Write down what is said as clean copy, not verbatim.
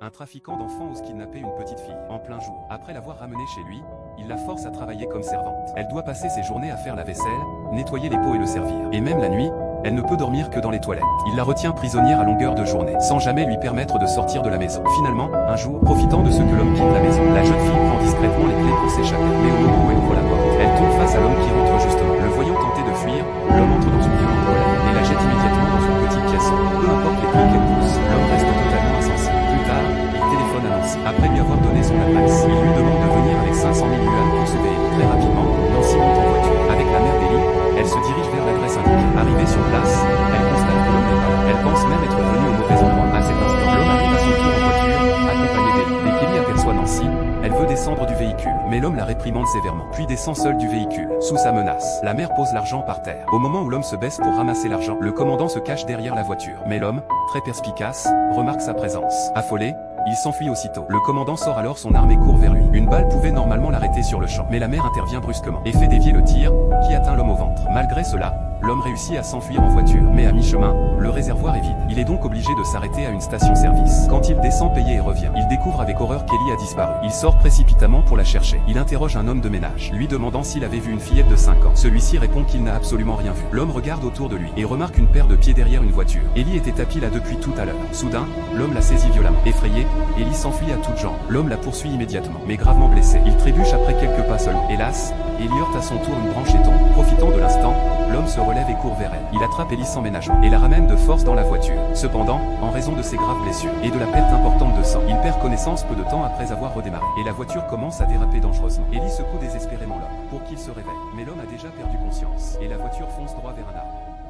Un trafiquant d'enfants ose kidnapper une petite fille, en plein jour. Après l'avoir ramenée chez lui, il la force à travailler comme servante. Elle doit passer ses journées à faire la vaisselle, nettoyer les pots et le servir. Et même la nuit, elle ne peut dormir que dans les toilettes. Il la retient prisonnière à longueur de journée, sans jamais lui permettre de sortir de la maison. Finalement, un jour, profitant de ce que l'homme quitte la maison, la jeune fille prend discrètement les clés pour s'échapper. Mais au moment où elle ouvre la porte, elle tombe face à l'homme qui rentre justement. Le voyant tenter de fuir, l'homme entre dans une violente colère et la jette immédiatement dans une petite pièce sombre. Peu importe les cris qu'elle pousse, l'homme reste totalement insensible. Plus tard, il téléphone à Nancy. Après lui avoir donné son adresse, il lui demande de venir avec 500 000 yuan pour sauver Ellie. Très rapidement, Nancy monte en voiture. Avec la mère d'Ellie, elle se dirige vers l'adresse indiquée. Arrivée sur place, elle constate que l'homme n'est pas là. Elle pense même être venu au mauvais endroit. À cet instant, l'homme arrive à son tour en voiture, accompagné d'Ellie. Dès qu'Ellie aperçoit Nancy, elle veut descendre du véhicule, mais l'homme la réprimande sévèrement, puis descend seul du véhicule, sous sa menace. La mère pose l'argent par terre. Au moment où l'homme se baisse pour ramasser l'argent, le commandant se cache derrière la voiture. Mais l'homme, très perspicace, remarque sa présence. Affolé, il s'enfuit aussitôt. Le commandant sort alors son arme et court vers lui. Une balle pouvait normalement l'arrêter sur le champ, mais la mère intervient brusquement et fait dévier le tir, qui atteint l'homme au ventre. Malgré cela, l'homme réussit à s'enfuir en voiture, mais à mi-chemin, le réservoir est vide. Il est donc obligé de s'arrêter à une station-service. Quand il descend payer et revient, il découvre avec horreur qu'Ellie a disparu. Il sort précipitamment pour la chercher. Il interroge un homme de ménage, lui demandant s'il avait vu une fillette de 5 ans. Celui-ci répond qu'il n'a absolument rien vu. L'homme regarde autour de lui et remarque une paire de pieds derrière une voiture. Ellie était tapie là depuis tout à l'heure. Soudain, l'homme la saisit violemment. Effrayée, Ellie s'enfuit à toutes jambes. L'homme la poursuit immédiatement, mais gravement blessé. Il trébuche après quelques pas seulement. Hélas, Ellie heurte à son tour une branche et tombe. Profitant de l'instant, l'homme se relève et court vers elle. Il attrape Ellie sans ménagement et la ramène de force dans la voiture. Cependant, en raison de ses graves blessures et de la perte importante de sang, il perd connaissance peu de temps après avoir redémarré. Et la voiture commence à déraper dangereusement. Ellie secoue désespérément l'homme pour qu'il se réveille. Mais l'homme a déjà perdu conscience et la voiture fonce droit vers un arbre.